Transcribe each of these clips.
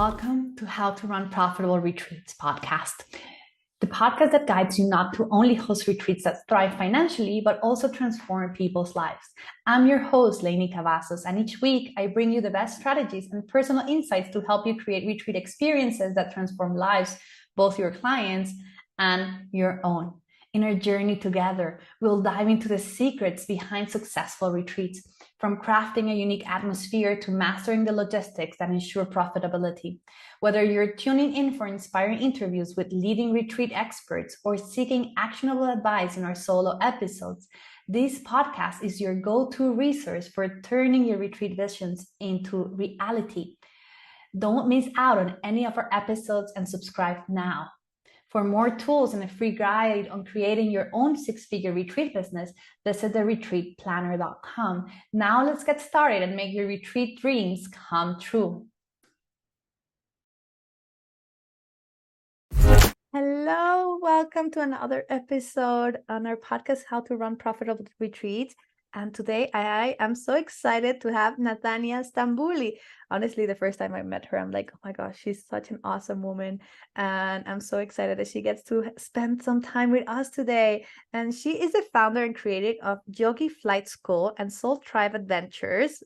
Welcome to How to Run Profitable Retreats podcast, the podcast that guides you not to only host retreats that thrive financially, but also transform people's lives. I'm your host, Leni Cavazos, and each week I bring you the best strategies and personal insights to help you create retreat experiences that transform lives, both your clients and your own. In our journey together, we'll dive into the secrets behind successful retreats, from crafting a unique atmosphere to mastering the logistics that ensure profitability. Whether you're tuning in for inspiring interviews with leading retreat experts or seeking actionable advice in our solo episodes, this podcast is your go-to resource for turning your retreat visions into reality. Don't miss out on any of our episodes and subscribe now. For more tools and a free guide on creating your own six-figure retreat business, visit theretreatplanner.com. Now let's get started and make your retreat dreams come true. Hello, welcome to another episode on our podcast, How to Run Profitable Retreats. And today I am so excited to have Nathania Stambouli. Honestly, the first time I met her, I'm like, oh my gosh, she's such an awesome woman. And I'm so excited that she gets to spend some time with us today. And she is the founder and creator of Yogi Flight School and Soul Tribe Adventures.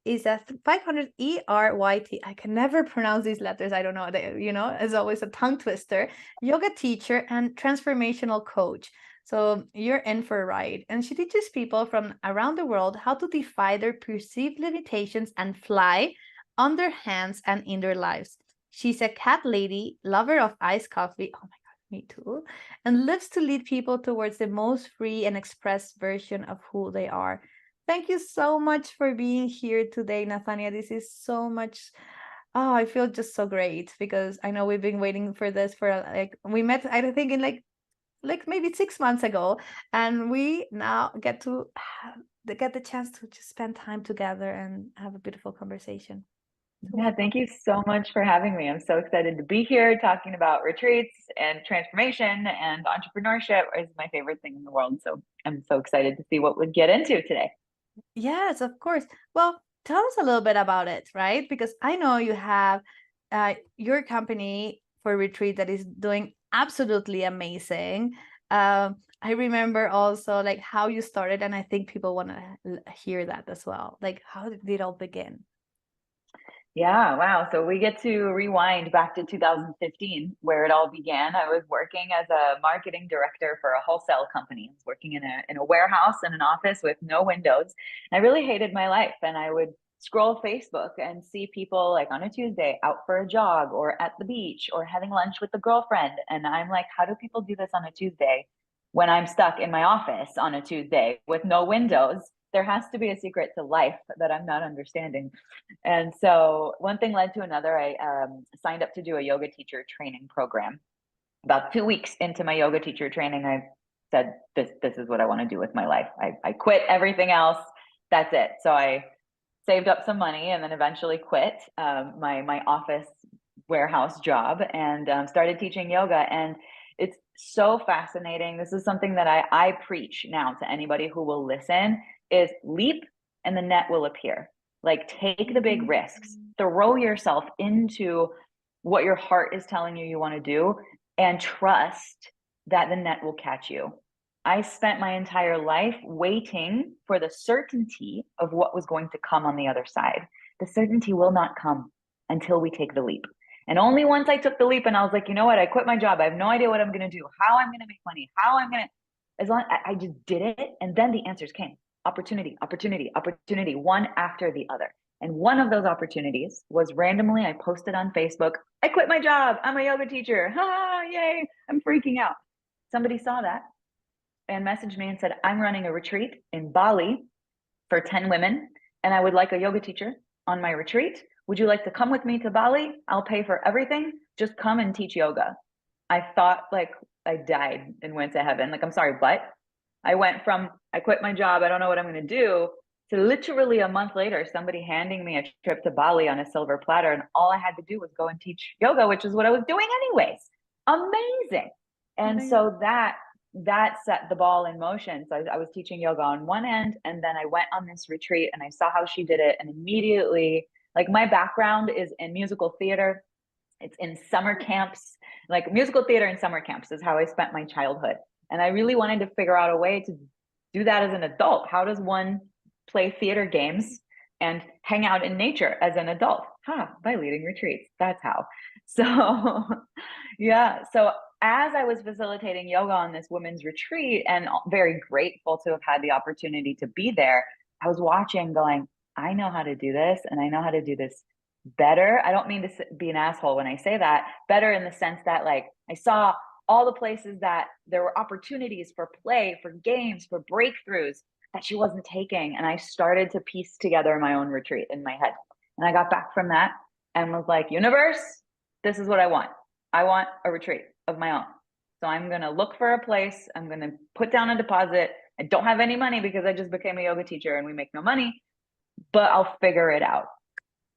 Is a 500 ERYT. I can never pronounce these letters. I don't know. It's always a tongue twister. Yoga teacher and transformational coach. So you're in for a ride. And she teaches people from around the world how to defy their perceived limitations and fly on their hands and in their lives. She's a cat lady, lover of iced coffee. Oh my God, me too. And lives to lead people towards the most free and expressed version of who they are. Thank you so much for being here today, Nathania. This is so much. Oh, I feel just so great because I know we've been waiting for this for we met, I think, in like maybe 6 months ago, and we now get the chance to just spend time together and have a beautiful conversation. Yeah, thank you so much for having me. I'm so excited to be here talking about retreats and transformation, and entrepreneurship is my favorite thing in the world. So I'm so excited to see what we get into today. Yes, of course. Well, tell us a little bit about it, right? Because I know you have your company for retreat that is doing absolutely amazing. I remember also like how you started, and I think people want to hear that as well. Like, how did it all begin? Yeah, wow. So we get to rewind back to 2015, where it all began. I was working as a marketing director for a wholesale company. I was working in a warehouse in an office with no windows. I really hated my life, and I would scroll Facebook and see people like on a Tuesday out for a jog or at the beach or having lunch with a girlfriend. And I'm like, how do people do this on a Tuesday when I'm stuck in my office on a Tuesday with no windows? There has to be a secret to life that I'm not understanding. And so one thing led to another. I signed up to do a yoga teacher training program. About 2 weeks into my yoga teacher training, I said, this is what I want to do with my life. I quit everything else. That's it. So I saved up some money and then eventually quit my office warehouse job and started teaching yoga. And it's so fascinating. This is something that I preach now to anybody who will listen, is leap and the net will appear. Like, take the big risks, throw yourself into what your heart is telling you want to do, and trust that the net will catch you. I spent my entire life waiting for the certainty of what was going to come on the other side. The certainty will not come until we take the leap. And only once I took the leap and I was like, you know what? I quit my job. I have no idea what I'm going to do, how I'm going to make money, how I'm going to, as long I just did it. And then the answers came. Opportunity, opportunity, opportunity, one after the other. And one of those opportunities was randomly, I posted on Facebook, I quit my job. I'm a yoga teacher. Ha, yay. I'm freaking out. Somebody saw that and messaged me and said, I'm running a retreat in Bali for 10 women, and I would like a yoga teacher on my retreat. Would you like to come with me to Bali? I'll pay for everything. Just come and teach yoga. I thought like I died and went to heaven. Like, I'm sorry, but I went from, I quit my job, I don't know what I'm going to do, to literally a month later, somebody handing me a trip to Bali on a silver platter. And all I had to do was go and teach yoga, which is what I was doing anyways. Amazing. And so that set the ball in motion. So I was teaching yoga on one end, and then I went on this retreat and I saw how she did it. And immediately, like, my background is in musical theater. It's in summer camps, like musical theater and summer camps is how I spent my childhood. And I really wanted to figure out a way to do that as an adult. How does one play theater games and hang out in nature as an adult? By leading retreats. That's how. So, yeah. So, as I was facilitating yoga on this women's retreat and very grateful to have had the opportunity to be there, I was watching going, I know how to do this and I know how to do this better. I don't mean to be an asshole when I say that, better in the sense that like I saw all the places that there were opportunities for play, for games, for breakthroughs that she wasn't taking. And I started to piece together my own retreat in my head. And I got back from that and was like, universe, this is what I want. I want a retreat of my own. So I'm going to look for a place. I'm going to put down a deposit. I don't have any money because I just became a yoga teacher and we make no money, but I'll figure it out.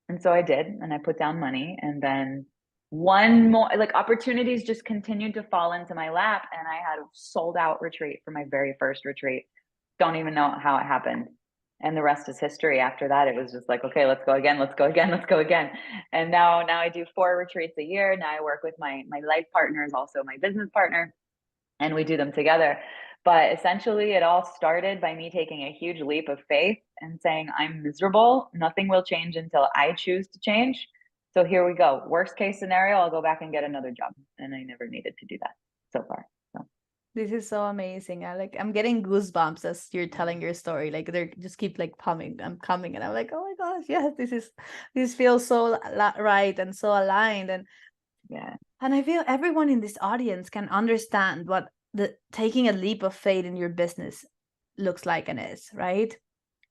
And so I did, and I put down money, and then one more, like opportunities just continued to fall into my lap, and I had a sold out retreat for my very first retreat. Don't even know how it happened. And the rest is history. After that, it was just like, okay, let's go again, let's go again, let's go again. And now I do 4 retreats a year. Now I work with my life partner is also my business partner, and we do them together. But essentially, it all started by me taking a huge leap of faith and saying, I'm miserable. Nothing will change until I choose to change. So here we go. Worst case scenario, I'll go back and get another job. And I never needed to do that so far. So This is so amazing. I'm getting goosebumps as you're telling your story. Like they just keep like coming. I'm coming, and I'm like, oh my gosh, yes, this feels so right and so aligned. And yeah, and I feel everyone in this audience can understand what the taking a leap of faith in your business looks like and is, right?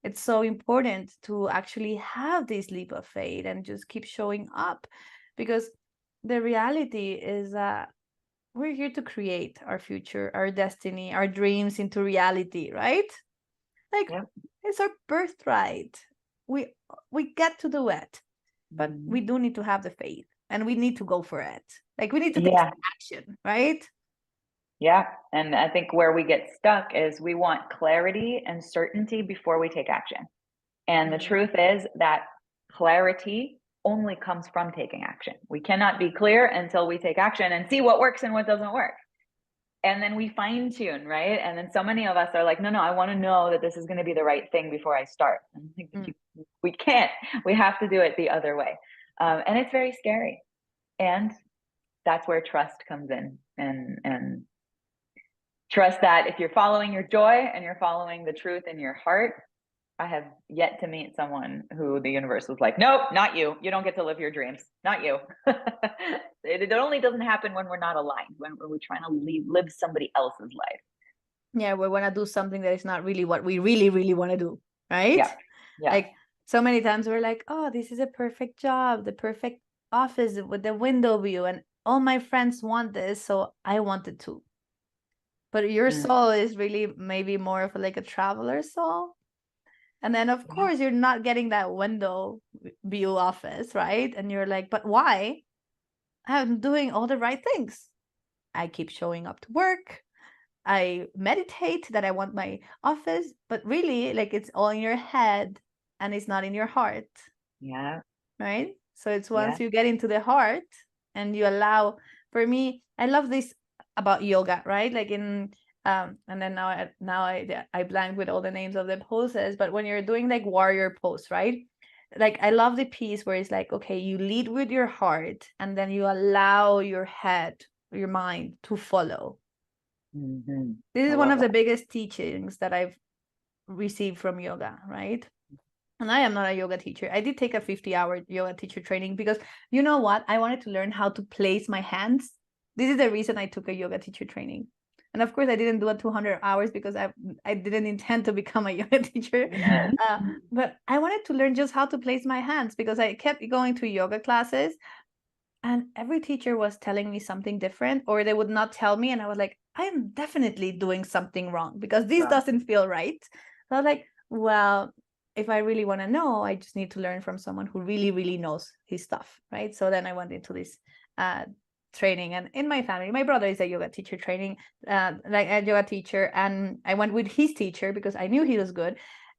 It's so important to actually have this leap of faith and just keep showing up, because the reality is that we're here to create our future, our destiny, our dreams into reality, right? Like yeah. it's our birthright. We get to do it, but we do need to have the faith and we need to go for it. Like we need to take action, right? Yeah. And I think where we get stuck is we want clarity and certainty before we take action. And the truth is that clarity only comes from taking action. We cannot be clear until we take action and see what works and what doesn't work. And then we fine tune, right? And then so many of us are like, no, I want to know that this is going to be the right thing before I start. And I think we can't. We have to do it the other way. And it's very scary. And that's where trust comes in. And trust that if you're following your joy and you're following the truth in your heart, I have yet to meet someone who the universe was like, nope, not you. You don't get to live your dreams. Not you. It only doesn't happen when we're not aligned, when we're trying to live somebody else's life. Yeah, we want to do something that is not really what we really, really want to do, right? Yeah. Like so many times we're like, oh, this is a perfect job, the perfect office with the window view, and all my friends want this, so I want it too. But your soul is really maybe more of like a traveler soul. And then, of course, you're not getting that window view office, right? And you're like, but why? I'm doing all the right things. I keep showing up to work. I meditate that I want my office, but really, like, it's all in your head and it's not in your heart. Yeah. Right? So it's once you get into the heart and you allow, for me, I love this about yoga, right? Like and then now I blank with all the names of the poses, but when you're doing like warrior pose, right? Like I love the piece where it's like, okay, you lead with your heart and then you allow your head, your mind to follow. This is one of the biggest teachings that I've received from yoga, right? And I am not a yoga teacher. I did take a 50-hour yoga teacher training because you know what? I wanted to learn how to place my hands. This is the reason I took a yoga teacher training. And of course, I didn't do it 200 hours because I didn't intend to become a yoga teacher. But I wanted to learn just how to place my hands because I kept going to yoga classes and every teacher was telling me something different, or they would not tell me. And I was like, I am definitely doing something wrong because this doesn't feel right. So I was like, well, if I really want to know, I just need to learn from someone who really, really knows his stuff, right? So then I went into this training, and in my family, my brother is a yoga teacher training, like a yoga teacher, and I went with his teacher because I knew he was good,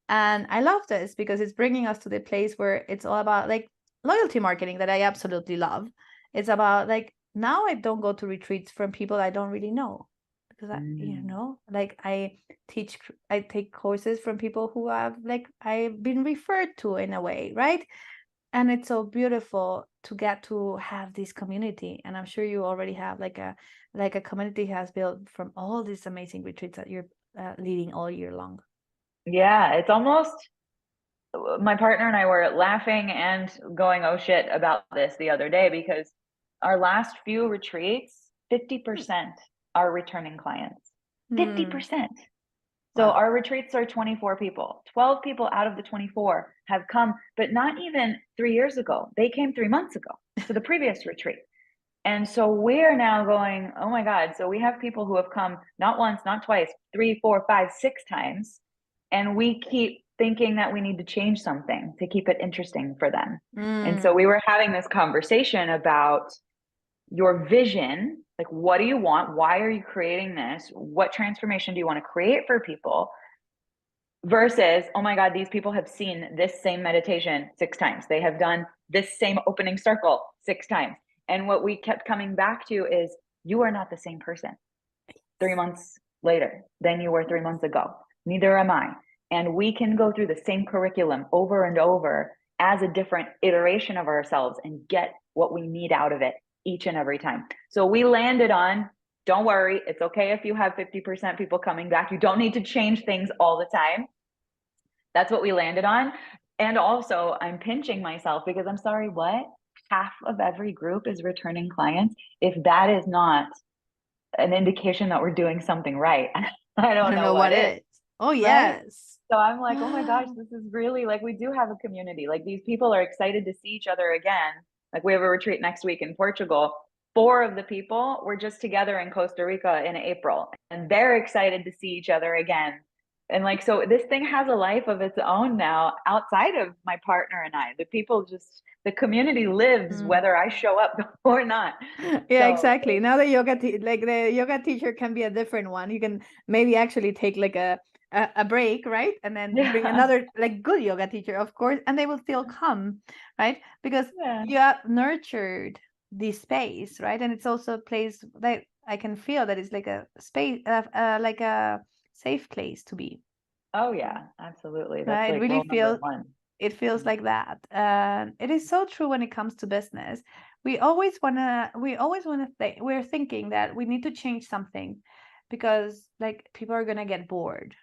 and I love this because it's bringing us to the place where it's all about like loyalty marketing that I absolutely love. It's about like, now I don't go to retreats from people I don't really know, because like I take courses from people who have like I've been referred to in a way, right? And it's so beautiful to get to have this community. And I'm sure you already have like a community has built from all these amazing retreats that you're leading all year long. Yeah, it's almost, my partner and I were laughing and going, oh shit, about this the other day, because our last few retreats, 50% are returning clients. 50%. So Wow. our retreats are 24 people. 12 people out of the 24 have come, but not even 3 years ago. They came 3 months ago to the previous retreat. And so we're now going, oh my God. So we have people who have come not once, not twice, 3, 4, 5, 6 times. And we keep thinking that we need to change something to keep it interesting for them. And so we were having this conversation about your vision. Like, what do you want? Why are you creating this? What transformation do you want to create for people? Versus, oh my God, these people have seen this same meditation 6 times. They have done this same opening circle 6 times. And what we kept coming back to is, you are not the same person 3 months later than you were 3 months ago. Neither am I. And we can go through the same curriculum over and over as a different iteration of ourselves and get what we need out of it each and every time. So we landed on, don't worry, it's okay if you have 50% people coming back. You don't need to change things all the time. That's what we landed on. And also, I'm pinching myself because I'm sorry, what? Half of every group is returning clients. If that is not an indication that we're doing something right, I don't know what is. Oh, Right? yes. So I'm like, oh my gosh, this is really like, we do have a community. Like, these people are excited to see each other again. Like, we have a retreat next week in Portugal. 4 of the people were just together in Costa Rica in April, and they're excited to see each other again. And like, so this thing has a life of its own now outside of my partner and I. The people just, the community lives whether I show up or not. Yeah, So, exactly. Now the yoga teacher can be a different one. You can maybe actually take like a break, right? And then bring yeah, another like good yoga teacher, of course, and they will still come, right? Because yeah. you have nurtured this space, right? And it's also a place that I can feel that it's like a space, like a safe place to be. Oh yeah, absolutely. That's Right? It like really rule number feels, 1. it feels like that. And it is so true when it comes to business. We always wanna think, we're thinking that we need to change something because like people are gonna get bored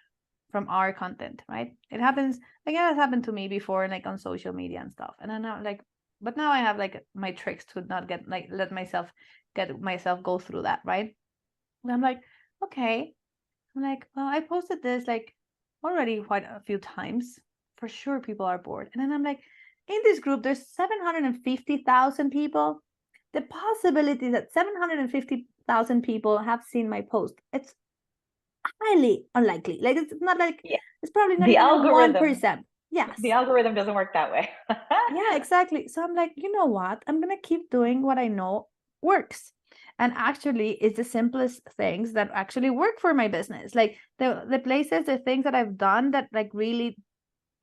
from our content, right? It happens, like it has happened to me before, like on social media and stuff. And then I'm like, but now I have like my tricks to not get like get myself go through that, right? And I'm like, okay. I'm like, well, I posted this like already quite a few times. For sure, people are bored. And then I'm like, in this group, there's 750,000 people. The possibility that 750,000 people have seen my post, it's highly unlikely. Like, it's not like, Yeah. it's probably not The even a algorithm, 1%. Yes. the algorithm doesn't work that way. Yeah, exactly. So I'm like, you know what? I'm going to keep doing what I know works. And actually, it's the simplest things that actually work for my business. Like the things that I've done that like really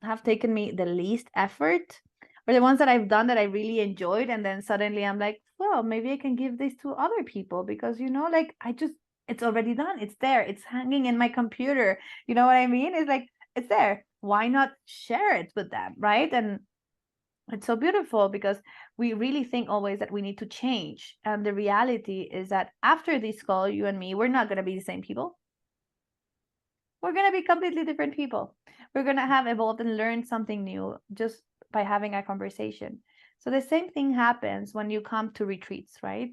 have taken me the least effort, or the ones that I've done that I really enjoyed. And then suddenly I'm like, well, maybe I can give this to other people because, like it's already done. It's there. It's hanging in my computer. You know what I mean? It's like, it's there. Why not share it with them? Right. And it's so beautiful because we really think always that we need to change. And the reality is that after this call, you and me, we're not going to be the same people. We're going to be completely different people. We're going to have evolved and learned something new just by having a conversation. So the same thing happens when you come to retreats, right?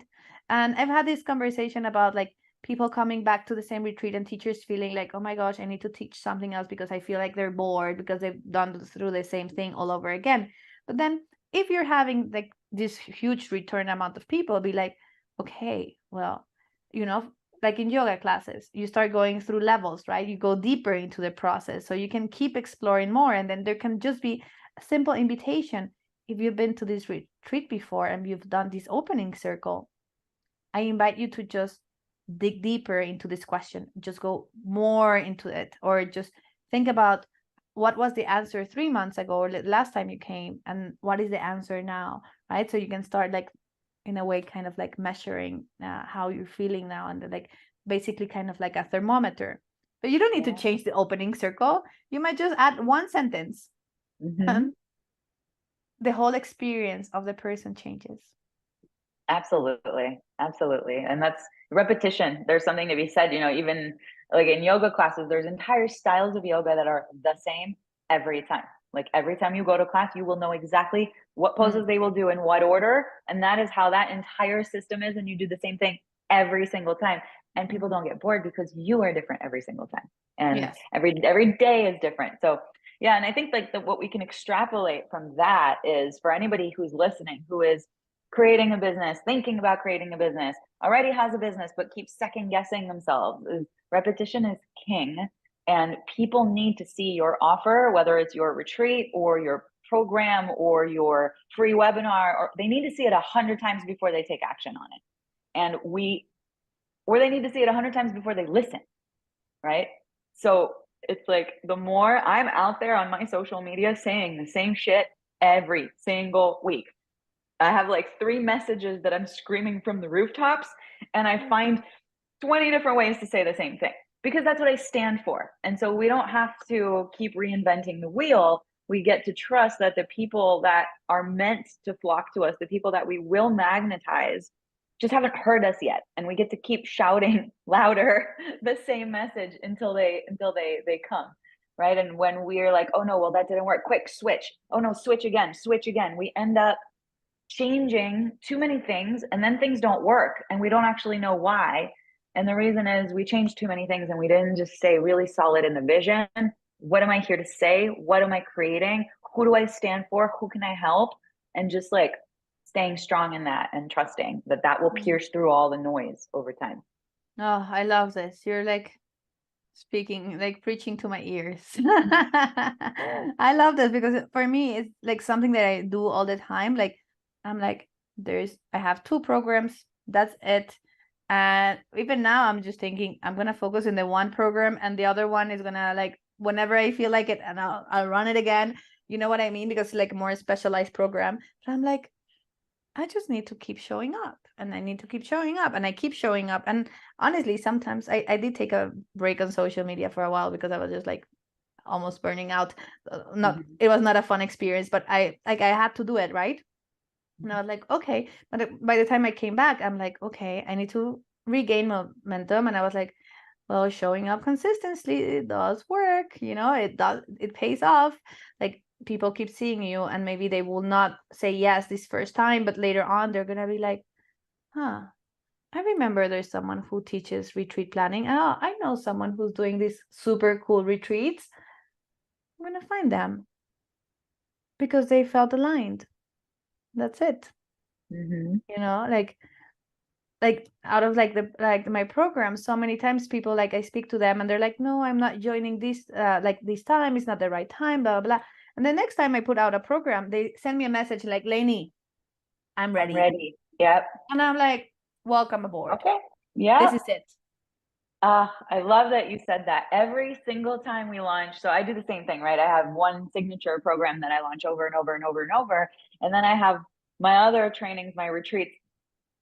And I've had this conversation about like people coming back to the same retreat and teachers feeling like, oh my gosh, I need to teach something else because I feel like they're bored because they've done through the same thing all over again. But then if you're having like this huge return amount of people, be like, okay, well, like in yoga classes, you start going through levels, right? You go deeper into the process so you can keep exploring more. And then there can just be a simple invitation. If you've been to this retreat before and you've done this opening circle, I invite you to just dig deeper into this question, just go more into it, or just think about what was the answer 3 months ago or last time you came and what is the answer now, right? So you can start like in a way kind of like measuring how you're feeling now, and like basically kind of like a thermometer. But you don't need to change the opening circle. You might just add one sentence, and the whole experience of the person changes. Absolutely. Absolutely. And that's repetition. There's something to be said, you know, even like in yoga classes, there's entire styles of yoga that are the same every time. Like every time you go to class, you will know exactly what poses they will do in what order. And that is how that entire system is. And you do the same thing every single time. And people don't get bored because you are different every single time. And Yes. every day is different. So yeah, and I think like what we can extrapolate from that is for anybody who's listening, who is creating a business, thinking about creating a business, already has a business, but keeps second guessing themselves. Repetition is king. And people need to see your offer, whether it's your retreat or your program or your free webinar, or they need to see it 100 times before they take action on it. And or they need to see it 100 times before they listen, right? So it's like the more I'm out there on my social media saying the same shit every single week, I have like 3 messages that I'm screaming from the rooftops, and I find 20 different ways to say the same thing because that's what I stand for. And so we don't have to keep reinventing the wheel. We get to trust that the people that are meant to flock to us, the people that we will magnetize, just haven't heard us yet. And we get to keep shouting louder the same message until they come. Right. And when we're like, oh no, well, that didn't work. Quick, switch. Oh no, switch again, switch again. We end up changing too many things, and then things don't work and we don't actually know why. And the reason is we changed too many things and we didn't just stay really solid in the vision. What am I here to say? What am I creating? Who do I stand for? Who can I help? And just like staying strong in that and trusting that that will pierce through all the noise over time. Oh, I love this. You're like speaking, like preaching to my ears. I love this because for me, it's like something that I do all the time. Like, I'm like, I have 2 programs. That's it. And even now, I'm just thinking I'm gonna focus in the one program, and the other one is gonna like whenever I feel like it, and I'll run it again. You know what I mean? Because like more specialized program. But I'm like, I just need to keep showing up, and I need to keep showing up, and I keep showing up. And honestly, sometimes I did take a break on social media for a while because I was just like almost burning out. Not It was not a fun experience, but I had to do it, right? And I was like, okay. But by the time I came back, I'm like, okay, I need to regain momentum. And I was like, well, showing up consistently, it does work. It pays off. Like people keep seeing you, and maybe they will not say yes this first time, but later on they're gonna be like, huh, I remember there's someone who teaches retreat planning. Oh, I know someone who's doing these super cool retreats. I'm gonna find them because they felt aligned. That's it. Like out of like my program, so many times people, like I speak to them and they're like, no, I'm not joining this like this time, it's not the right time, blah blah blah. And the next time I put out a program, they send me a message like, Leni, I'm ready. I'm ready. Yep. And I'm like, welcome aboard. Okay. Yeah. This is it. I love that you said that. Every single time we launch, so I do the same thing, right? I have one signature program that I launch over and over and over and over. And then I have my other trainings, my retreats.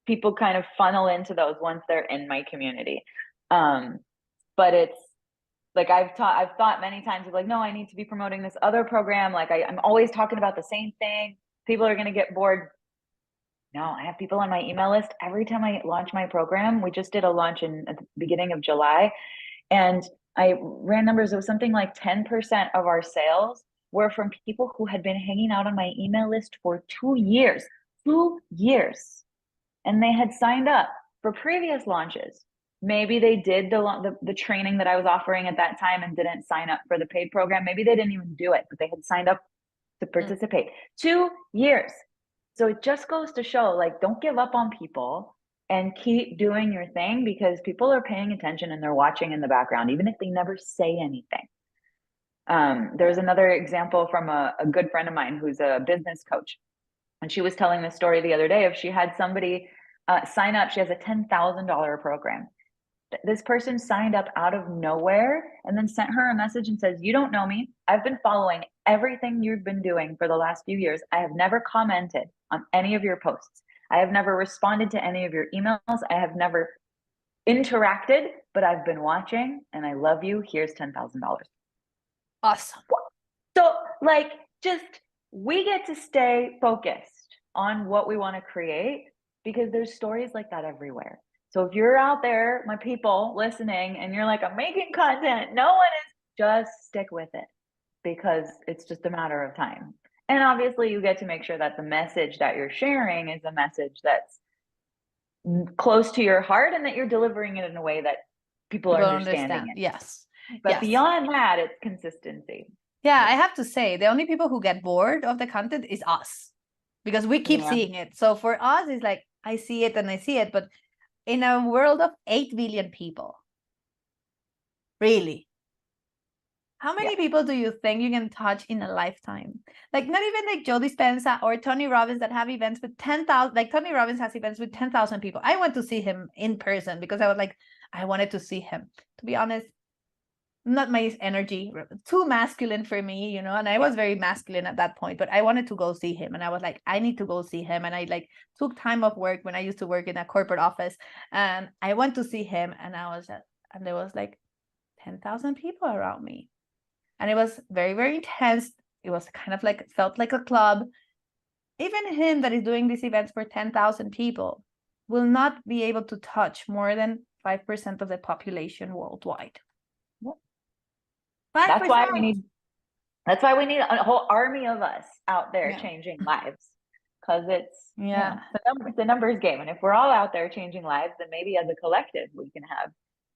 People kind of funnel into those once they're in my community. But it's like I've thought many times of like, no, I need to be promoting this other program. Like I'm always talking about the same thing. People are going to get bored. No, I have people on my email list. Every time I launch my program, we just did a launch at the beginning of July, and I ran numbers. It was something like 10% of our sales were from people who had been hanging out on my email list for 2 years. 2 years. And they had signed up for previous launches. Maybe they did the training that I was offering at that time and didn't sign up for the paid program. Maybe they didn't even do it, but they had signed up to participate. 2 years. So it just goes to show, like, don't give up on people and keep doing your thing, because people are paying attention and they're watching in the background, even if they never say anything. There's another example from a good friend of mine who's a business coach. And she was telling this story the other day of she had somebody sign up. She has a $10,000 program. This person signed up out of nowhere and then sent her a message and says, you don't know me. I've been following everything you've been doing for the last few years. I have never commented on any of your posts. I have never responded to any of your emails. I have never interacted, but I've been watching and I love you. Here's $10,000. Awesome. So like, just, we get to stay focused on what we want to create because there's stories like that everywhere. So if you're out there, my people listening, and you're like, I'm making content, no one is, just stick with it because it's just a matter of time. And obviously you get to make sure that the message that you're sharing is a message that's close to your heart and that you're delivering it in a way that people are understanding it. Yes. But Yes. beyond that, it's consistency. Yeah, I have to say, the only people who get bored of the content is us because we keep seeing it. So for us, it's like, I see it and I see it. But in a world of 8 billion people, really, how many people do you think you can touch in a lifetime? Like, not even like Joe Dispenza or Tony Robbins that have events with 10,000, like Tony Robbins has events with 10,000 people. I went to see him in person because I was like, I wanted to see him. To be honest, not my energy, too masculine for me, you know, and I was very masculine at that point, but I wanted to go see him. And I was like, I need to go see him. And I like took time off work when I used to work in a corporate office, and I went to see him, and and there was like 10,000 people around me. And it was very, very intense. It was kind of like, felt like a club. Even him that is doing these events for 10,000 people will not be able to touch more than 5% of the population worldwide. 5%. That's why we need a whole army of us out there changing lives, because it's the numbers game. And if we're all out there changing lives, then maybe as a collective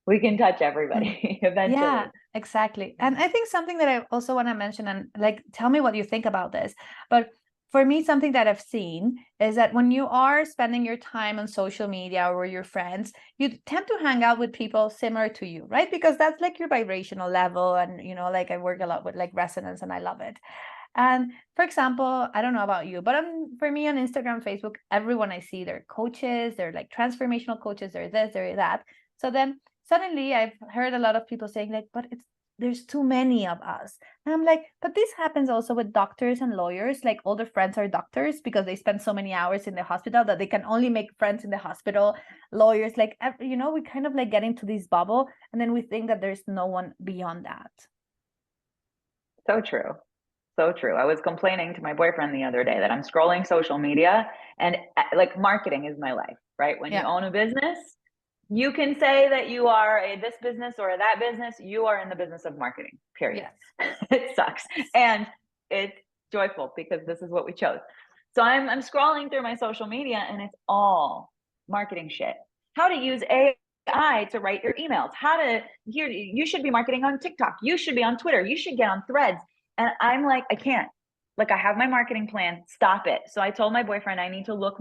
we can touch everybody eventually. Yeah, exactly. And I think something that I also want to mention, and like, tell me what you think about this, but for me, something that I've seen is that when you are spending your time on social media or your friends, you tend to hang out with people similar to you, right? Because that's like your vibrational level. And, you know, like I work a lot with like resonance and I love it. And for example, I don't know about you, but for me on Instagram, Facebook, everyone I see, they're coaches, they're like transformational coaches, they're this, they're that. So then suddenly I've heard a lot of people saying like, but there's too many of us. And I'm like, but this happens also with doctors and lawyers. Like all their friends are doctors because they spend so many hours in the hospital that they can only make friends in the hospital. Lawyers, like, you know, we kind of like get into this bubble and then we think that there's no one beyond that. So true. So true. I was complaining to my boyfriend the other day that I'm scrolling social media and like marketing is my life, right? When you own a business, you can say that you are this business or that business, you are in the business of marketing, period. Yes. It sucks. And it's joyful because this is what we chose. So I'm scrolling through my social media and it's all marketing shit. How to use AI to write your emails. You should be marketing on TikTok. You should be on Twitter. You should get on Threads. And I'm like, I can't. Like, I have my marketing plan, stop it. So I told my boyfriend I need to look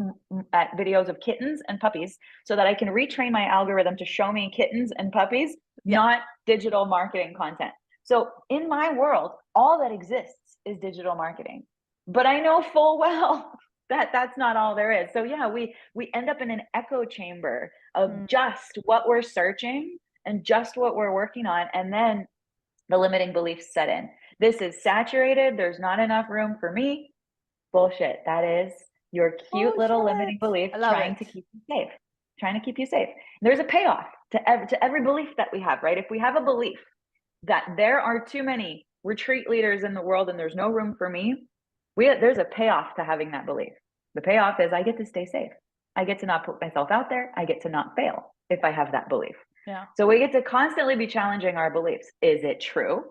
at videos of kittens and puppies so that I can retrain my algorithm to show me kittens and puppies, not digital marketing content. So in my world, all that exists is digital marketing. But I know full well that that's not all there is. So yeah, we end up in an echo chamber of just what we're searching and just what we're working on. And then the limiting beliefs set in. This is saturated. There's not enough room for me. Bullshit. That is your cute little limiting belief trying to keep you safe. Trying to keep you safe. There's a payoff to every belief that we have, right? If we have a belief that there are too many retreat leaders in the world and there's no room for me, there's a payoff to having that belief. The payoff is I get to stay safe. I get to not put myself out there. I get to not fail if I have that belief. Yeah. So we get to constantly be challenging our beliefs. Is it true?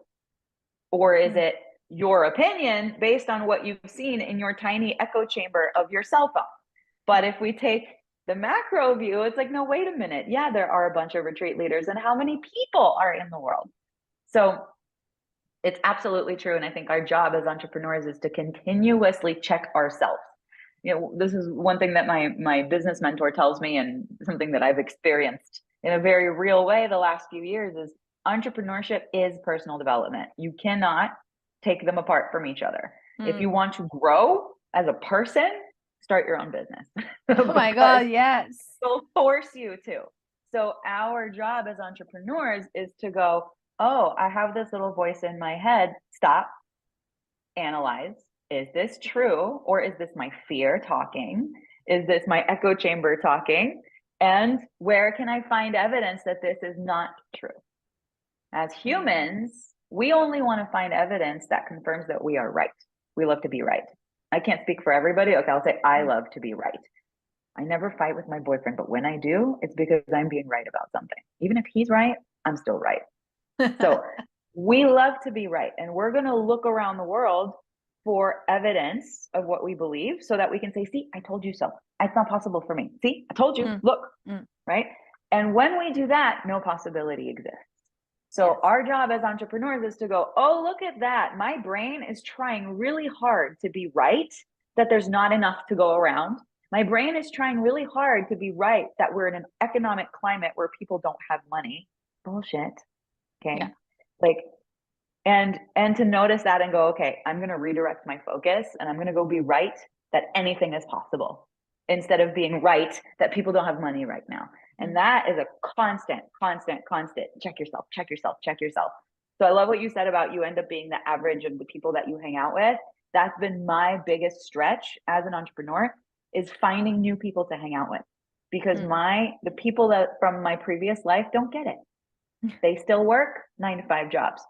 Or is it your opinion based on what you've seen in your tiny echo chamber of your cell phone? But if we take the macro view, it's like, no, wait a minute. Yeah, there are a bunch of retreat leaders, and how many people are in the world? So it's absolutely true. And I think our job as entrepreneurs is to continuously check ourselves. You know, this is one thing that my business mentor tells me, and something that I've experienced in a very real way the last few years is entrepreneurship is personal development. You cannot take them apart from each other. If you want to grow as a person, start your own business. Oh my God, yes. It'll force you to. So our job as entrepreneurs is to go, oh, I have this little voice in my head. Stop, analyze. Is this true? Or is this my fear talking? Is this my echo chamber talking? And where can I find evidence that this is not true? As humans, we only want to find evidence that confirms that we are right. We love to be right. I can't speak for everybody. Okay, I'll say I love to be right. I never fight with my boyfriend, but when I do, it's because I'm being right about something. Even if he's right, I'm still right. So we love to be right. And we're going to look around the world for evidence of what we believe so that we can say, see, I told you so. It's not possible for me. See, I told you, look, right? And when we do that, no possibility exists. So our job as entrepreneurs is to go, oh, look at that. My brain is trying really hard to be right, that there's not enough to go around. My brain is trying really hard to be right, that we're in an economic climate where people don't have money. Bullshit. Okay. Yeah. Like, and to notice that and go, okay, I'm going to redirect my focus and I'm going to go be right that anything is possible instead of being right that people don't have money right now. And that is a constant. Check yourself. So I love what you said about you end up being the average of the people that you hang out with. That's been my biggest stretch as an entrepreneur, is finding new people to hang out with, because the people that from my previous life don't get it. They still work 9-to-5 jobs.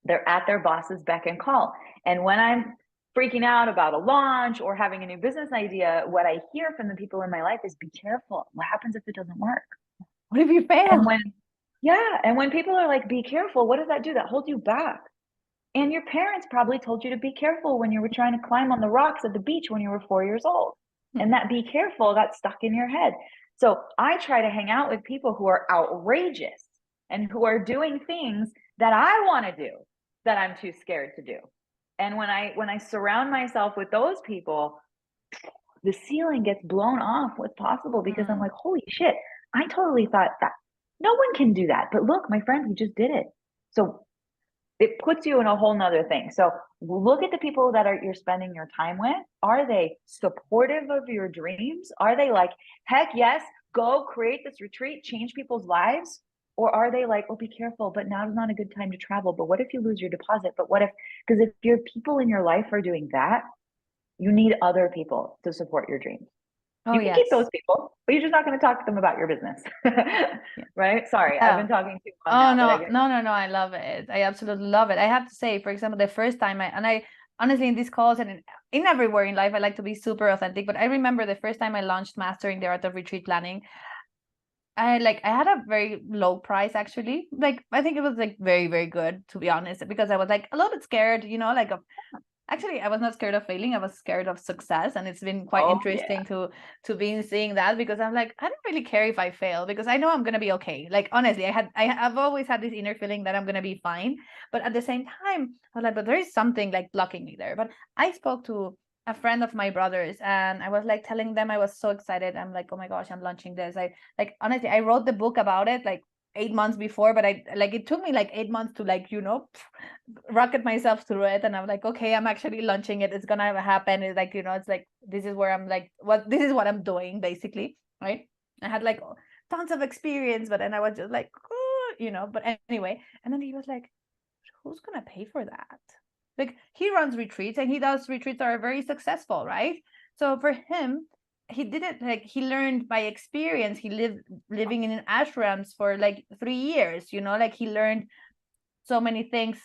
They're at their boss's beck and call. And when I'm freaking out about a launch or having a new business idea, what I hear from the people in my life is, be careful. What happens if it doesn't work? What if you fail? And when people are like, be careful, what does that do? That holds you back. And your parents probably told you to be careful when you were trying to climb on the rocks at the beach when you were 4 years old. And that be careful got stuck in your head. So I try to hang out with people who are outrageous and who are doing things that I want to do that I'm too scared to do. And when I surround myself with those people, the ceiling gets blown off what's possible, because I'm like, holy shit, I totally thought that no one can do that. But look, my friend, he just did it. So it puts you in a whole nother thing. So look at the people that you're spending your time with. Are they supportive of your dreams? Are they like, heck yes, go create this retreat, change people's lives? Or are they like, oh, be careful, but now is not a good time to travel. But what if you lose your deposit? But what if, because if your people in your life are doing that, you need other people to support your dreams. Oh, you can keep those people, but you're just not going to talk to them about your business. Right? Sorry, I've been talking too long now. No. I love it. I absolutely love it. I have to say, for example, the first time I honestly, in these calls and in everywhere in life, I like to be super authentic. But I remember the first time I launched Mastering the Art of Retreat Planning, I had a very low price, actually. Like, I think it was like very, very good, to be honest, because I was like a little bit scared, like actually, I was not scared of failing. I was scared of success. And it's been quite interesting to be seeing that, because I'm like, I don't really care if I fail, because I know I'm going to be okay. Like, honestly, I've always had this inner feeling that I'm going to be fine. But at the same time, I was like, but there is something like blocking me there. But I spoke to a friend of my brother's, and I was like telling them I was so excited. I'm like, oh my gosh, I'm launching this. Honestly, I wrote the book about it like 8 months before, but it took me like 8 months to rocket myself through it. And I'm like, okay, I'm actually launching it. It's gonna happen. It's like, it's like, this is where I'm like, this is what I'm doing, basically. Right. I had like tons of experience, but then I was just like, but anyway. And then he was like, who's gonna pay for that? Like, he runs retreats, and he does retreats that are very successful, right? So for him, he did it, like, he learned by experience. He living in ashrams for like 3 years, like he learned so many things,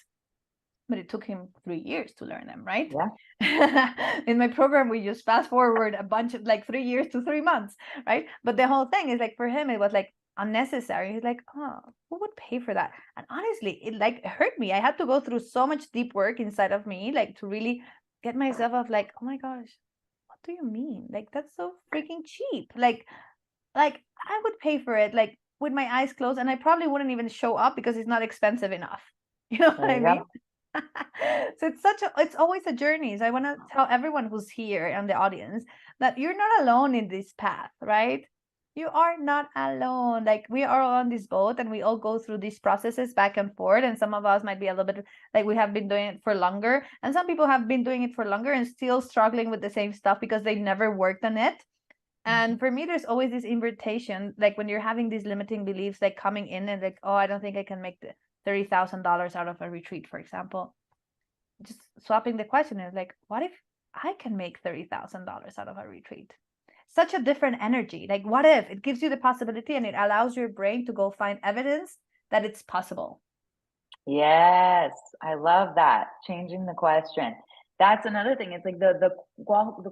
but it took him 3 years to learn them, right? Yeah. In my program, we just fast forward a bunch of like 3 years to 3 months, right? But the whole thing is like, for him, it was like unnecessary. He's like, oh, who would pay for that? And honestly, it like hurt me. I had to go through so much deep work inside of me, like to really get myself of like, oh my gosh, what do you mean? Like, that's so freaking cheap. Like I would pay for it, like with my eyes closed, and I probably wouldn't even show up because it's not expensive enough. You know what I mean? So it's always a journey. So I want to tell everyone who's here and the audience that you're not alone in this path, right? You are not alone. Like, we are all on this boat, and we all go through these processes back and forth. And some of us might be a little bit like, we have been doing it for longer, and some people have been doing it for longer and still struggling with the same stuff because they never worked on it. And for me, there's always this invitation, like when you're having these limiting beliefs, like coming in and like, oh, I don't think I can make the $30,000 out of a retreat, for example. Just swapping the question is like, what if I can make $30,000 out of a retreat? such a different energy. Like, what if it gives you the possibility and it allows your brain to go find evidence that it's possible? Yes, I love that. Changing the question. That's another thing. It's like the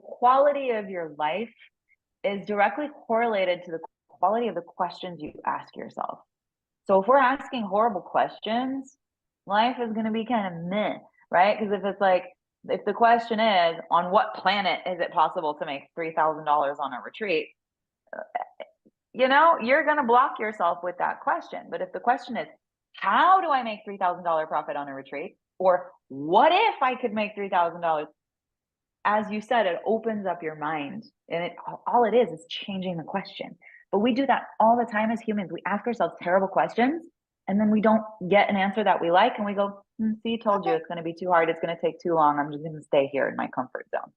quality of your life is directly correlated to the quality of the questions you ask yourself. So if we're asking horrible questions, life is going to be kind of meh, right? Because if it's like, if the question is, on what planet is it possible to make $3,000 on a retreat? You know, you're going to block yourself with that question. But if the question is, how do I make $3,000 profit on a retreat? Or what if I could make $3,000? As you said, it opens up your mind, and all it is changing the question. But we do that all the time as humans. We ask ourselves terrible questions, and then we don't get an answer that we like, and we go, see, told you it's going to be too hard. It's going to take too long. I'm just going to stay here in my comfort zone.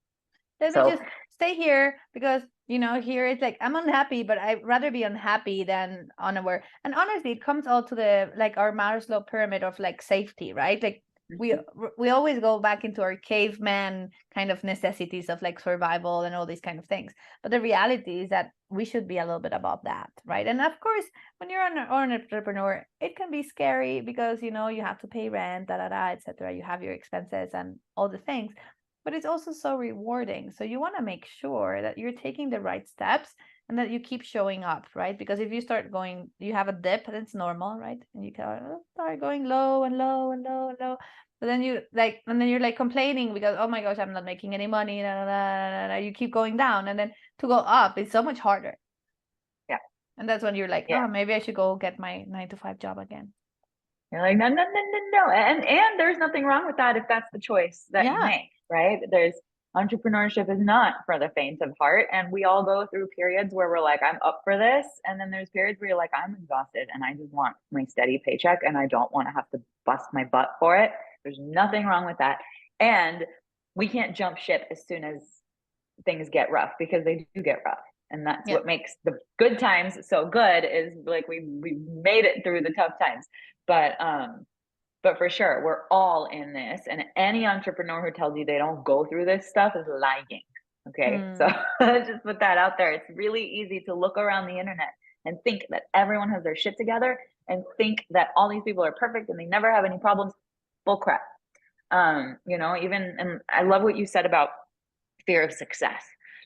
Let me just stay here because, you know, here it's like, I'm unhappy, but I'd rather be unhappy than unaware. And honestly, it comes all to the, like, our Maslow pyramid of like safety, right? Like, we always go back into our caveman kind of necessities of like survival and all these kind of things. But the reality is that we should be a little bit above that, right? And of course, when you're an entrepreneur, it can be scary because, you know, you have to pay rent, etc. You have your expenses and all the things. But it's also so rewarding. So you want to make sure that you're taking the right steps and that you keep showing up, right? Because if you start going, you have a dip, that's normal, right? And you can start going low and low and low and low. But then you like, and then you're like complaining because, oh my gosh, I'm not making any money. You keep going down, and then to go up is so much harder. Yeah. And that's when you're like, oh, maybe I should go get my 9-to-5 job again. You're like, no. And there's nothing wrong with that if that's the choice that you make, right? Entrepreneurship is not for the faint of heart. And we all go through periods where we're like, I'm up for this. And then there's periods where you're like, I'm exhausted and I just want my steady paycheck and I don't want to have to bust my butt for it. There's nothing wrong with that. And we can't jump ship as soon as things get rough, because they do get rough. And that's what makes the good times so good, is like we made it through the tough times. But for sure, we're all in this. And any entrepreneur who tells you they don't go through this stuff is lying. Okay. So let's just put that out there. It's really easy to look around the internet and think that everyone has their shit together and think that all these people are perfect and they never have any problems. Bull crap. You know, and I love what you said about fear of success.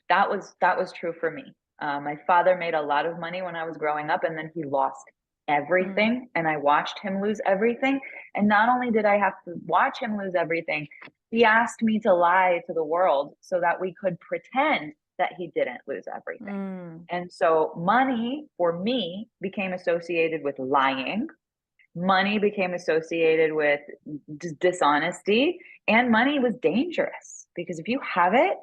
That was true for me. My father made a lot of money when I was growing up, and then he lost everything, and I watched him lose everything. And not only did I have to watch him lose everything, he asked me to lie to the world so that we could pretend that he didn't lose everything. And so money for me became associated with lying. Money became associated with dishonesty, and money was dangerous because if you have it,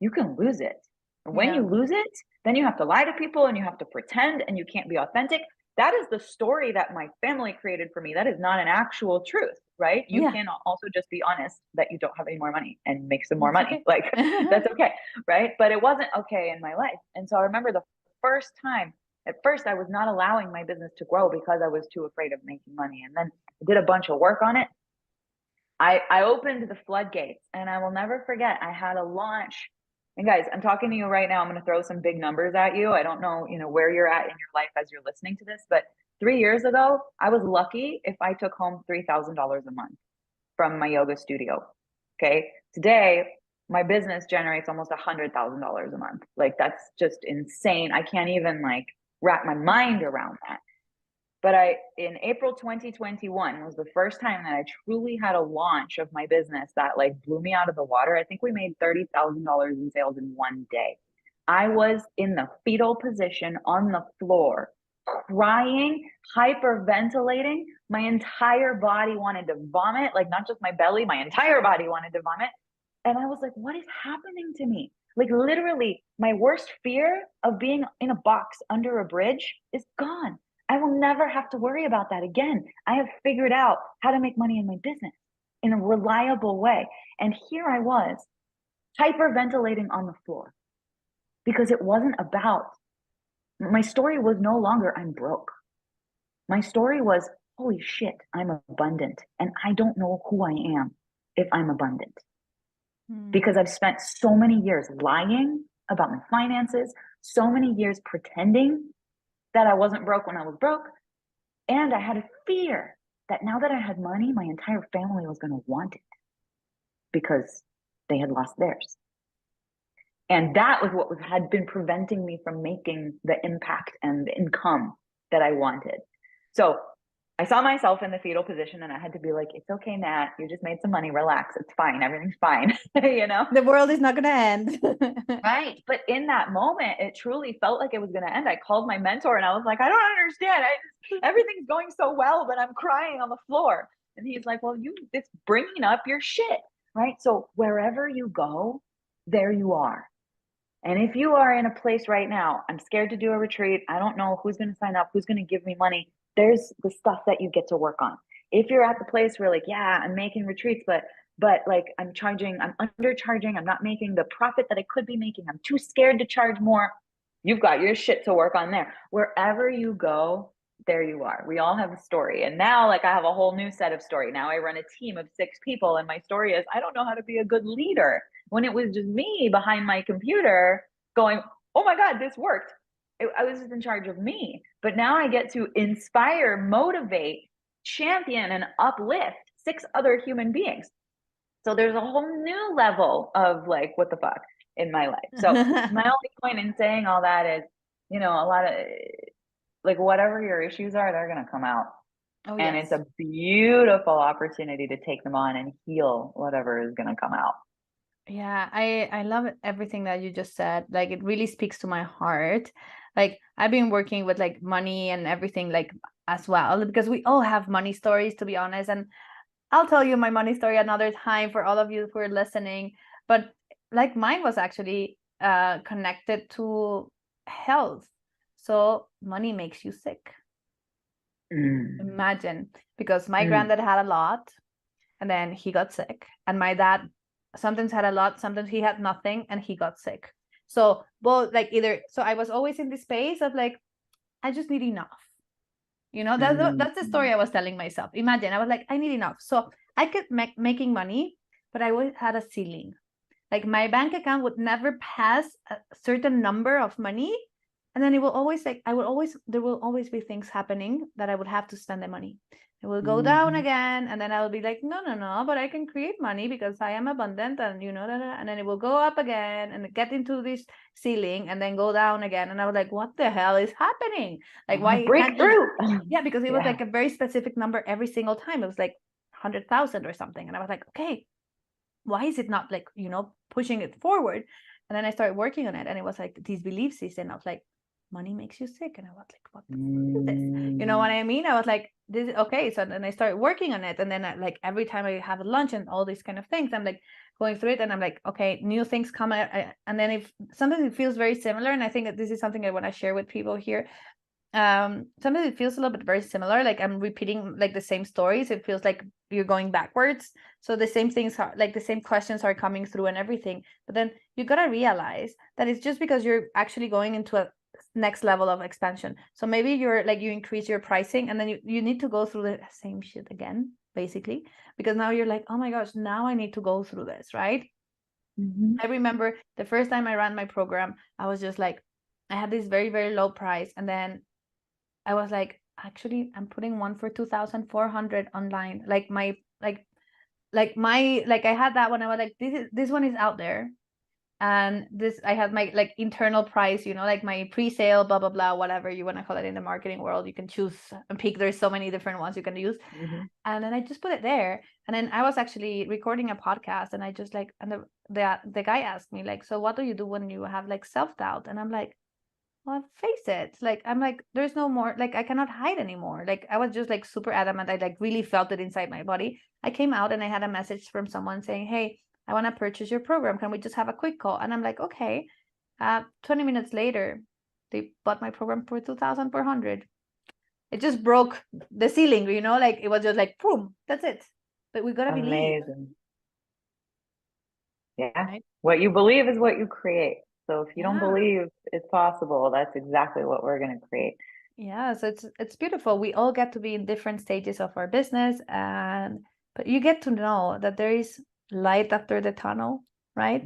you can lose it. And when you lose it, then you have to lie to people and you have to pretend and you can't be authentic. That is the story that my family created for me. That is not an actual truth, right? You can also just be honest that you don't have any more money and make some more money. Like, that's okay, right? But it wasn't okay in my life. And so I remember the first time, at first I was not allowing my business to grow because I was too afraid of making money. And then I did a bunch of work on it. I opened the floodgates, and I will never forget, I had a launch. And guys, I'm talking to you right now. I'm going to throw some big numbers at you. I don't know, where you're at in your life as you're listening to this, but 3 years ago, I was lucky if I took home $3,000 a month from my yoga studio. Okay. Today, my business generates almost $100,000 a month. Like, that's just insane. I can't even like wrap my mind around that. But in April 2021 was the first time that I truly had a launch of my business that like blew me out of the water. I think we made $30,000 in sales in one day. I was in the fetal position on the floor, crying, hyperventilating. My entire body wanted to vomit, like not just my belly, my entire body wanted to vomit. And I was like, what is happening to me? Like, literally, my worst fear of being in a box under a bridge is gone. I will never have to worry about that again. I have figured out how to make money in my business in a reliable way. And here I was, hyperventilating on the floor, because it wasn't about, my story was no longer I'm broke. My story was, holy shit, I'm abundant. And I don't know who I am if I'm abundant. Because I've spent so many years lying about my finances, so many years pretending that I wasn't broke when I was broke. And I had a fear that now that I had money, my entire family was going to want it because they had lost theirs. And that was what had been preventing me from making the impact and the income that I wanted. So I saw myself in the fetal position and I had to be like, it's okay, Nat. You just made some money. Relax. It's fine. Everything's fine. You know? The world is not going to end. Right. But in that moment, it truly felt like it was going to end. I called my mentor and I was like, I don't understand. Everything's going so well, but I'm crying on the floor. And he's like, well, it's bringing up your shit. Right. So wherever you go, there you are. And if you are in a place right now, I'm scared to do a retreat. I don't know who's going to sign up, who's going to give me money. There's the stuff that you get to work on. If you're at the place where like, yeah, I'm making retreats, but like I'm undercharging, I'm not making the profit that I could be making. I'm too scared to charge more. You've got your shit to work on there. Wherever you go, there you are. We all have a story. And now like I have a whole new set of story. Now I run a team of 6 people and my story is I don't know how to be a good leader. When it was just me behind my computer going, oh my God, this worked. I was just in charge of me. But now I get to inspire, motivate, champion, and uplift 6 other human beings. So there's a whole new level of like, what the fuck in my life. So my only point in saying all that is, a lot of like whatever your issues are, they're going to come out. Oh, and yes. it's a beautiful opportunity to take them on and heal whatever is going to come out. Yeah, I love everything that you just said. Like it really speaks to my heart. Like I've been working with like money and everything like as well, because we all have money stories, to be honest. And I'll tell you my money story another time for all of you who are listening. But like mine was actually connected to health. So money makes you sick. Imagine, because my granddad had a lot and then he got sick, and my dad sometimes had a lot, sometimes he had nothing and he got sick. So both like either, so I was always in this space of like, I just need enough. That's the story I was telling myself. Imagine, I was like, I need enough. So I kept making money, but I always had a ceiling. Like my bank account would never pass a certain number of money. And then it will always like, there will always be things happening that I would have to spend the money. It will go down again. And then I will be like, no, but I can create money because I am abundant and and then it will go up again and get into this ceiling and then go down again. And I was like, what the hell is happening? Like, why can't breakthrough? Yeah, because it was like a very specific number every single time. It was like 100,000 or something. And I was like, okay, why is it not like, pushing it forward? And then I started working on it, and it was like these belief system of like, money makes you sick. And I was like, what the fuck is this? You know what I mean? I was like, this is okay. So then I started working on it. And then like every time I have a lunch and all these kind of things, I'm like going through it and I'm like, okay, new things come out. And then if sometimes it feels very similar, and I think that this is something I want to share with people here. Sometimes it feels a little bit very similar, like I'm repeating like the same stories. It feels like you're going backwards, so the same things are like the same questions are coming through and everything. But then you gotta realize that it's just because you're actually going into a next level of expansion. So maybe you're like, you increase your pricing and then you need to go through the same shit again, basically, because now you're like, oh my gosh, now I need to go through this, right? I remember the first time I ran my program, I was just like, I had this very, very low price, and then I was like, actually, I'm putting one for 2,400 online. Like I had that one. I was like, this one is out there. And this, I had my like internal price, like my pre-sale, blah, blah, blah, whatever you want to call it in the marketing world. You can choose and pick. There's so many different ones you can use. And then I just put it there. And then I was actually recording a podcast, and I just like, and the guy asked me like, so what do you do when you have like self-doubt? And I'm like, well, face it, like I'm like, there's no more, like I cannot hide anymore. Like I was just like super adamant. I like really felt it inside my body. I came out and I had a message from someone saying, hey, I want to purchase your program, can we just have a quick call? And I'm like, okay. 20 minutes later, they bought my program for 2,400. It just broke the ceiling, like it was just like boom, that's it. But we gotta believe. Yeah, right? What you believe is what you create. So if you don't believe it's possible, that's exactly what we're going to create. Yeah, so it's beautiful. We all get to be in different stages of our business, but you get to know that there is light after the tunnel, right?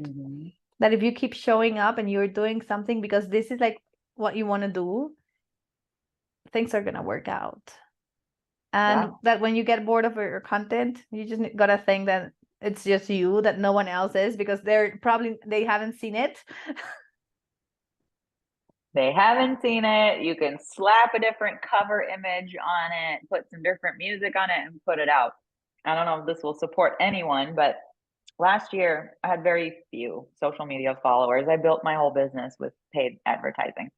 that if you keep showing up and you're doing something because this is like what you want to do, things are gonna work out. And that when you get bored of your content, you just gotta think that it's just you, that no one else is, because they haven't seen it. They haven't seen it. You can slap a different cover image on it, put some different music on it, and put it out. I don't know if this will support anyone, but last year I had very few social media followers. I built my whole business with paid advertising.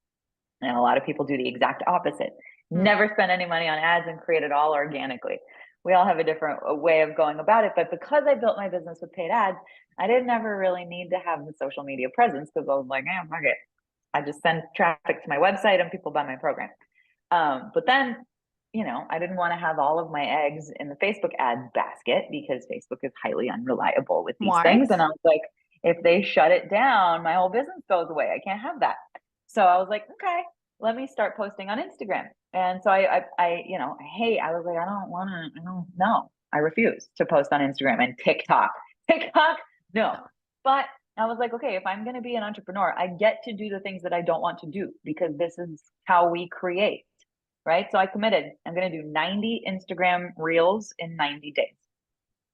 And a lot of people do the exact opposite. Never spend any money on ads and create it all organically. We all have a different way of going about it. But because I built my business with paid ads, I didn't ever really need to have the social media presence because I was like, fuck it. I just send traffic to my website and people buy my program. But then, I didn't want to have all of my eggs in the Facebook ads basket because Facebook is highly unreliable with these things. And I was like, if they shut it down, my whole business goes away. I can't have that. So I was like, okay, let me start posting on Instagram. And so I was like, I don't know. I refuse to post on Instagram and TikTok. No. But I was like, okay, if I'm going to be an entrepreneur, I get to do the things that I don't want to do because this is how we create, right? So I committed, I'm going to do 90 Instagram reels in 90 days.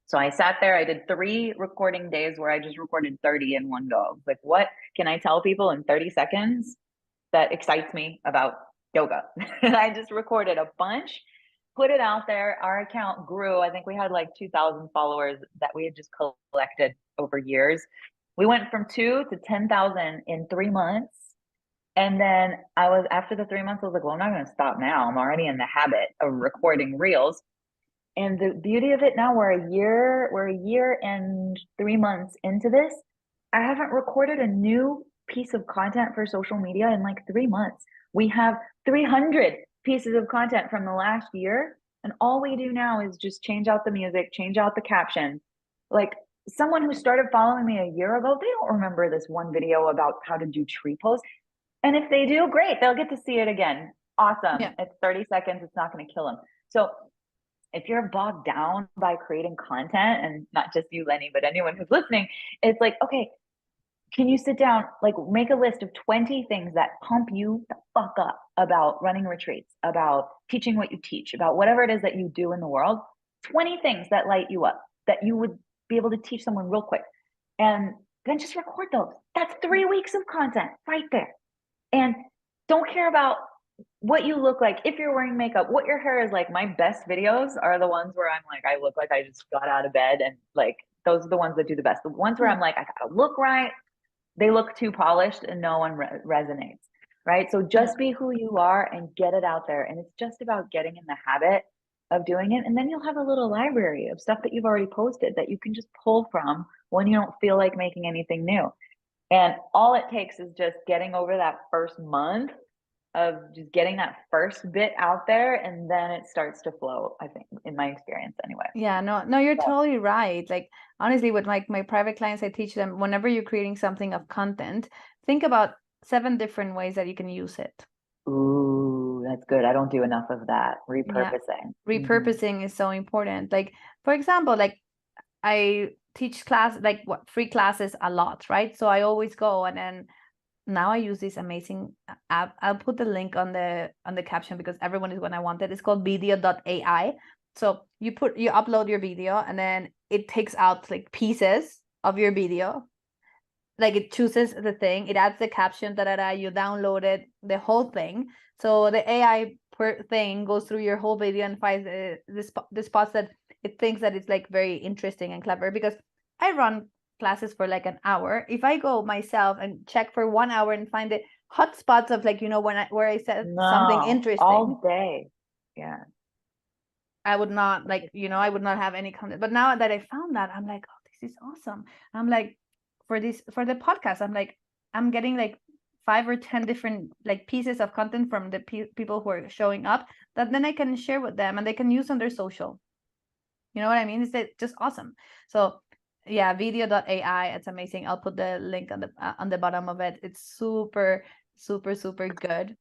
So I sat there, I did 3 recording days where I just recorded 30 in one go. I was like, what can I tell people in 30 seconds that excites me about yoga? And I just recorded a bunch, put it out there. Our account grew. I think we had like 2,000 followers that we had just collected over years. We went from 2 to 10,000 in 3 months. And then after the 3 months, I was like, well, I'm not going to stop now. I'm already in the habit of recording reels. And the beauty of it now, we're a year and 3 months into this. I haven't recorded a new piece of content for social media in like 3 months. We have 300 pieces of content from the last year. And all we do now is just change out the music, change out the caption. Like someone who started following me a year ago, they don't remember this one video about how to do tree pose. And if they do, great, they'll get to see it again. Awesome. Yeah. It's 30 seconds. It's not going to kill them. So if you're bogged down by creating content, and not just you, Leni, but anyone who's listening, it's like, okay, can you sit down, like make a list of 20 things that pump you the fuck up about running retreats, about teaching what you teach, about whatever it is that you do in the world, 20 things that light you up, that you would be able to teach someone real quick. And then just record those. That's 3 weeks of content right there. And don't care about what you look like, if you're wearing makeup, what your hair is like. My best videos are the ones where I'm like, I look like I just got out of bed, and like those are the ones that do the best. The ones where I'm like, I gotta look right, they look too polished and no one resonates, right? So just be who you are and get it out there. And it's just about getting in the habit of doing it. And then you'll have a little library of stuff that you've already posted that you can just pull from when you don't feel like making anything new. And all it takes is just getting over that first month of just getting that first bit out there, and then it starts to flow, I think, in my experience anyway. Yeah, no, you're totally right. Like honestly, with like my private clients, I teach them, whenever you're creating something of content, think about 7 different ways that you can use it. Ooh, that's good. I don't do enough of that. Repurposing. Yeah. Repurposing is so important. Like, for example, like I teach free classes a lot, right? So I always go, and then now I use this amazing app. I'll put the link on the caption because everyone is gonna want it. It's called video.ai. So you upload your video, and then it takes out like pieces of your video. Like it chooses the thing, it adds the caption, you download it, the whole thing. So the AI thing goes through your whole video and finds the spots that it thinks that it's like very interesting and clever. Because I run classes for like an hour. If I go myself and check for 1 hour and find the hot spots of like, where I said something interesting all day, yeah, I would not I would not have any content. But now that I found that, I'm like, oh, this is awesome. I'm like, for the podcast, I'm like, I'm getting like 5 or 10 different like pieces of content from the people who are showing up that then I can share with them and they can use on their social. You know what I mean? It's just awesome. So yeah, video.ai, it's amazing. I'll put the link on the bottom of it. It's super, super, super good.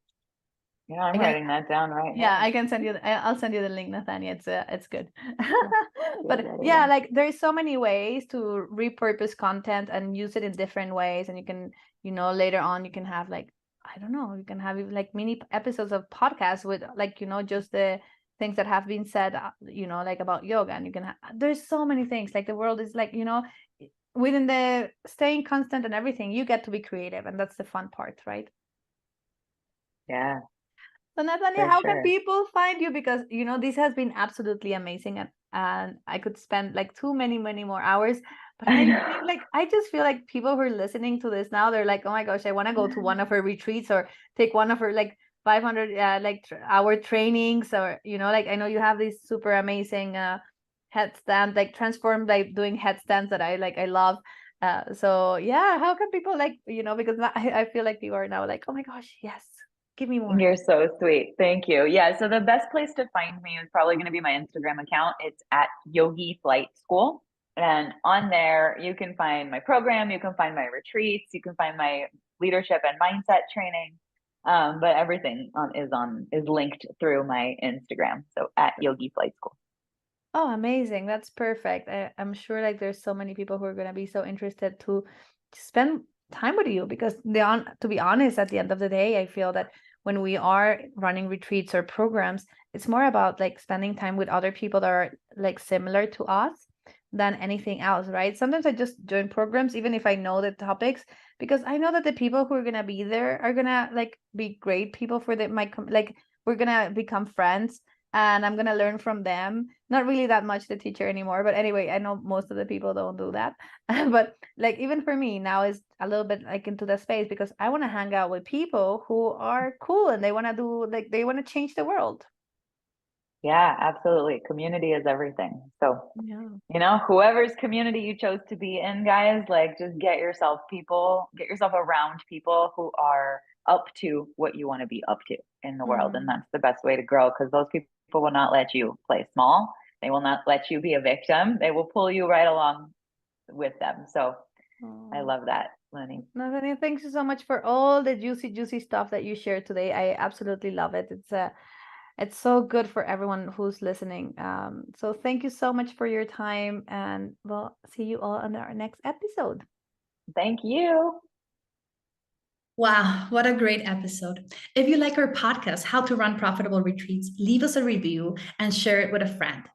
Yeah, I'm I can, writing that down right yeah, now. I can send you. I'll send you the link, Nathania. It's good. Yeah, good But yeah, idea. like there's so many ways to repurpose content and use it in different ways, and you can, later on you can have like, I don't know, you can have like mini episodes of podcasts with like, just the things that have been said, like about yoga, and you can there's so many things. Like the world is like, within the staying constant and everything, you get to be creative, and that's the fun part, right? Yeah, So Nathania, for how can sure. people find you? Because this has been absolutely amazing, and I could spend like too many more hours. But I I just feel like people who are listening to this now, they're like, oh my gosh, I want to go to one of her retreats or take one of her like 500 hour trainings, or like I know you have these super amazing headstand, like transform, like doing headstands that I love. So yeah, how can people like because I feel like people are now like, oh my gosh, yes, give me more. You're so sweet. Thank you. Yeah. So the best place to find me is probably going to be my Instagram account. It's at Yogi Flight School. And on there, you can find my program, you can find my retreats, you can find my leadership and mindset training. But everything is linked through my Instagram. So at Yogi Flight School. Oh, amazing. That's perfect. I'm sure like there's so many people who are going to be so interested to spend time with you, because to be honest, at the end of the day, I feel that when we are running retreats or programs, it's more about like spending time with other people that are like similar to us than anything else, right? Sometimes I just join programs even if I know the topics, because I know that the people who are going to be there are going to like be great people for like we're going to become friends, and I'm going to learn from them. Not really that much the teacher anymore, but anyway, I know most of the people don't do that. But like even for me now is a little bit like into the space, because I want to hang out with people who are cool and they want to do like they want to change the world. Yeah, absolutely. Community is everything. So, Yeah. whoever's community you chose to be in, guys, like just get yourself around people who are up to what you want to be up to in the world. And Mm. that's the best way to grow, because those people will not let you play small. They will not let you be a victim. They will pull you right along with them. So I Oh. love that, Leni. Nathaniel, thank you so much for all the juicy stuff that you shared today. I absolutely love it. It's so good for everyone who's listening. So thank you so much for your time, and we'll see you all on our next episode. Thank you. Wow, what a great episode. If you like our podcast, How to Run Profitable Retreats, leave us a review and share it with a friend.